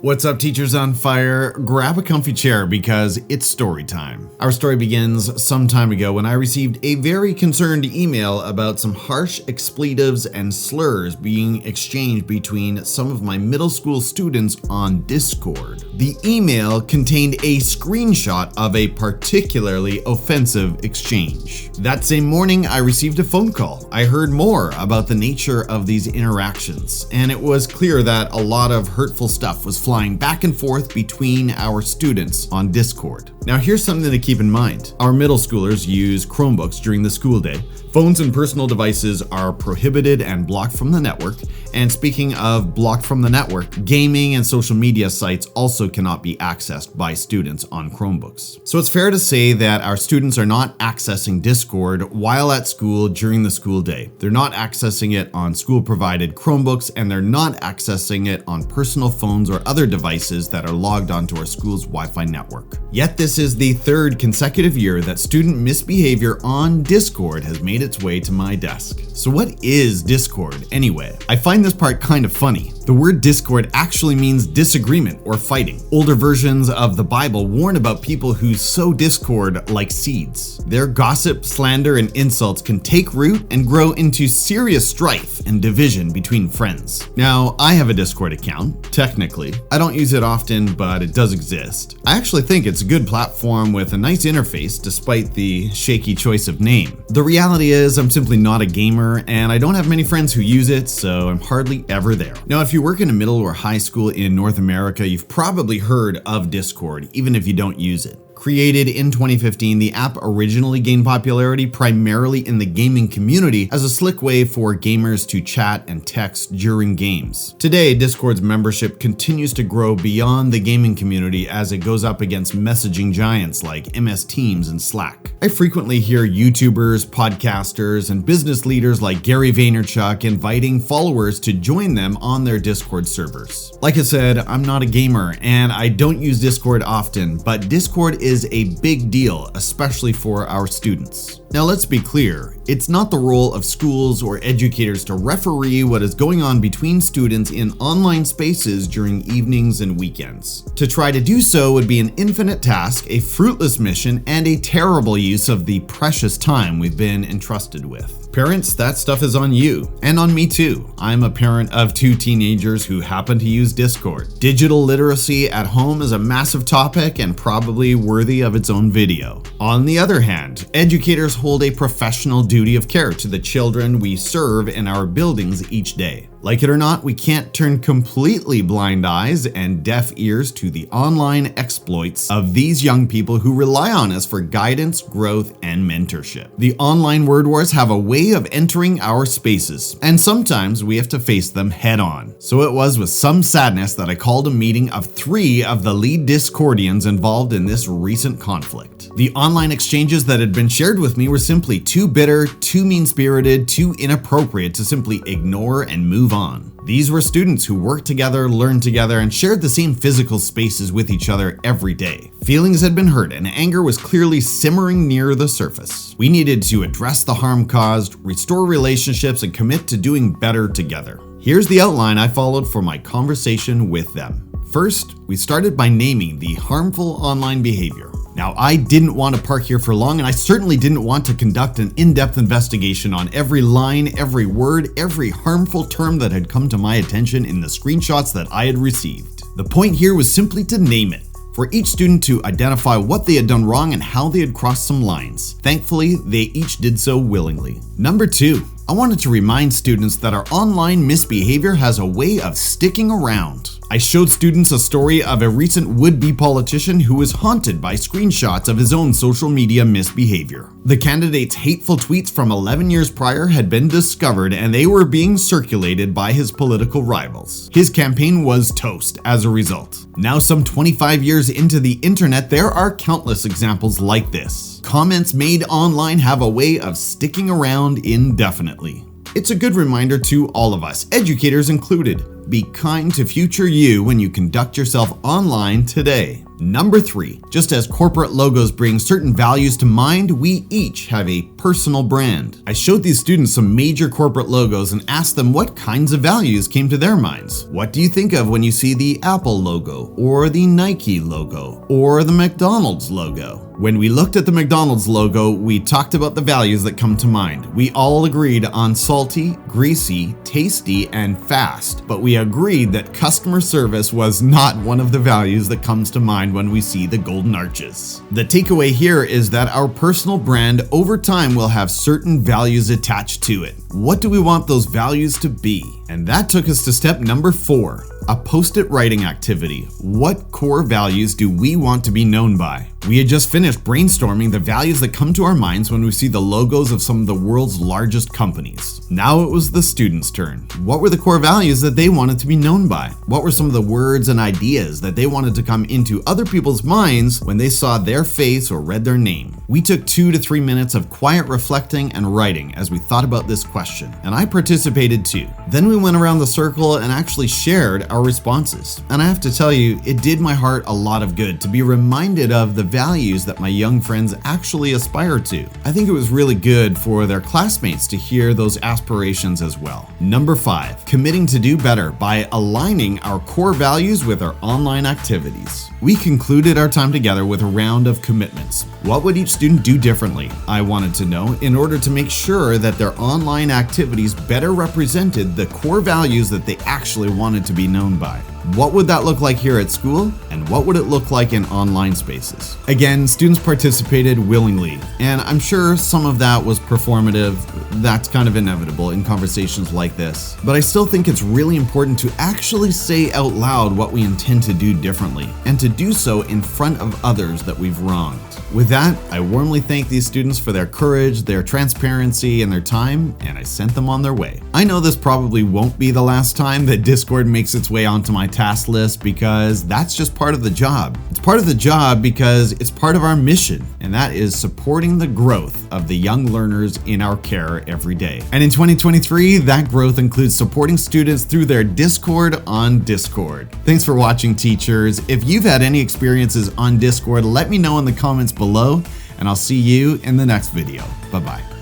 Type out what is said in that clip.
What's up, teachers on fire? Grab a comfy chair because it's story time. Our story begins some time ago when I received a very concerned email about some harsh expletives and slurs being exchanged between some of my middle school students on Discord. The email contained a screenshot of a particularly offensive exchange. That same morning, I received a phone call. I heard more about the nature of these interactions, and it was clear that a lot of hurtful stuff was flying back and forth between our students on Discord. Now, here's something to keep in mind. Our middle schoolers use Chromebooks during the school day. Phones and personal devices are prohibited and blocked from the network. And speaking of blocked from the network, gaming and social media sites also cannot be accessed by students on Chromebooks. So it's fair to say that our students are not accessing Discord while at school during the school day. They're not accessing it on school-provided Chromebooks, and they're not accessing it on personal phones or other devices that are logged onto our school's Wi-Fi network. Yet this is the third consecutive year that student misbehavior on Discord has made its way to my desk. So what is Discord anyway? I find this part kind of funny. The word discord actually means disagreement or fighting. Older versions of the Bible warn about people who sow discord like seeds. Their gossip, slander, and insults can take root and grow into serious strife and division between friends. Now, I have a Discord account, technically. I don't use it often, but it does exist. I actually think it's a good platform with a nice interface despite the shaky choice of name. The reality is I'm simply not a gamer, and I don't have many friends who use it, so I'm hardly ever there. Now, if you work in a middle or high school in North America, you've probably heard of Discord, even if you don't use it. Created in 2015, the app originally gained popularity primarily in the gaming community as a slick way for gamers to chat and text during games. Today, Discord's membership continues to grow beyond the gaming community as it goes up against messaging giants like MS Teams and Slack. I frequently hear YouTubers, podcasters, and business leaders like Gary Vaynerchuk inviting followers to join them on their Discord servers. Like I said, I'm not a gamer and I don't use Discord often, but Discord is a big deal, especially for our students. Now, let's be clear, it's not the role of schools or educators to referee what is going on between students in online spaces during evenings and weekends. To try to do so would be an infinite task, a fruitless mission, and a terrible use of the precious time we've been entrusted with. Parents, that stuff is on you, and on me too. I'm a parent of two teenagers who happen to use Discord. Digital literacy at home is a massive topic and probably worthy of its own video. On the other hand, educators hold a professional duty of care to the children we serve in our buildings each day. Like it or not, we can't turn completely blind eyes and deaf ears to the online exploits of these young people who rely on us for guidance, growth, and mentorship. The online word wars have a way of entering our spaces, and sometimes we have to face them head on. So it was with some sadness that I called a meeting of 3 of the lead Discordians involved in this recent conflict. The online exchanges that had been shared with me were simply too bitter, too mean-spirited, too inappropriate to simply ignore and move on. These were students who worked together, learned together, and shared the same physical spaces with each other every day. Feelings had been hurt, and anger was clearly simmering near the surface. We needed to address the harm caused, restore relationships, and commit to doing better together. Here's the outline I followed for my conversation with them. First, we started by naming the harmful online behavior. Now, I didn't want to park here for long, and I certainly didn't want to conduct an in-depth investigation on every line, every word, every harmful term that had come to my attention in the screenshots that I had received. The point here was simply to name it, for each student to identify what they had done wrong and how they had crossed some lines. Thankfully, they each did so willingly. Number 2, I wanted to remind students that our online misbehavior has a way of sticking around. I showed students a story of a recent would-be politician who was haunted by screenshots of his own social media misbehavior. The candidate's hateful tweets from 11 years prior had been discovered, and they were being circulated by his political rivals. His campaign was toast as a result. Now, some 25 years into the internet, there are countless examples like this. Comments made online have a way of sticking around indefinitely. It's a good reminder to all of us, educators included. Be kind to future you when you conduct yourself online today. Number 3, just as corporate logos bring certain values to mind, we each have a personal brand. I showed these students some major corporate logos and asked them what kinds of values came to their minds. What do you think of when you see the Apple logo, or the Nike logo, or the McDonald's logo? When we looked at the McDonald's logo, we talked about the values that come to mind. We all agreed on salty, greasy, tasty, and fast, but we agreed that customer service was not one of the values that comes to mind when we see the golden arches. The takeaway here is that our personal brand over time will have certain values attached to it. What do we want those values to be? And that took us to step number 4, a post-it writing activity. What core values do we want to be known by? We had just finished brainstorming the values that come to our minds when we see the logos of some of the world's largest companies. Now it was the students' turn. What were the core values that they wanted to be known by? What were some of the words and ideas that they wanted to come into other people's minds when they saw their face or read their name? We took 2 to 3 minutes of quiet reflecting and writing as we thought about this question, and I participated too. Then we went around the circle and actually shared our responses. And I have to tell you, it did my heart a lot of good to be reminded of the values that my young friends actually aspire to. I think it was really good for their classmates to hear those aspirations as well. Number 5, committing to do better by aligning our core values with our online activities. We concluded our time together with a round of commitments. What would each student do differently, I wanted to know, in order to make sure that their online activities better represented the core values that they actually wanted to be known by? What would that look like here at school, and what would it look like in online spaces? Again, students participated willingly, and I'm sure some of that was performative. That's kind of inevitable in conversations like this. But I still think it's really important to actually say out loud what we intend to do differently, and to do so in front of others that we've wronged. With that, I warmly thank these students for their courage, their transparency, and their time, and I sent them on their way. I know this probably won't be the last time that Discord makes its way onto my task list, because that's just part of the job. It's part of the job because it's part of our mission, and that is supporting the growth of the young learners in our care every day. And in 2023, that growth includes supporting students through their Discord on Discord. Thanks for watching, teachers. If you've had any experiences on Discord, let me know in the comments below, and I'll see you in the next video. Bye-bye.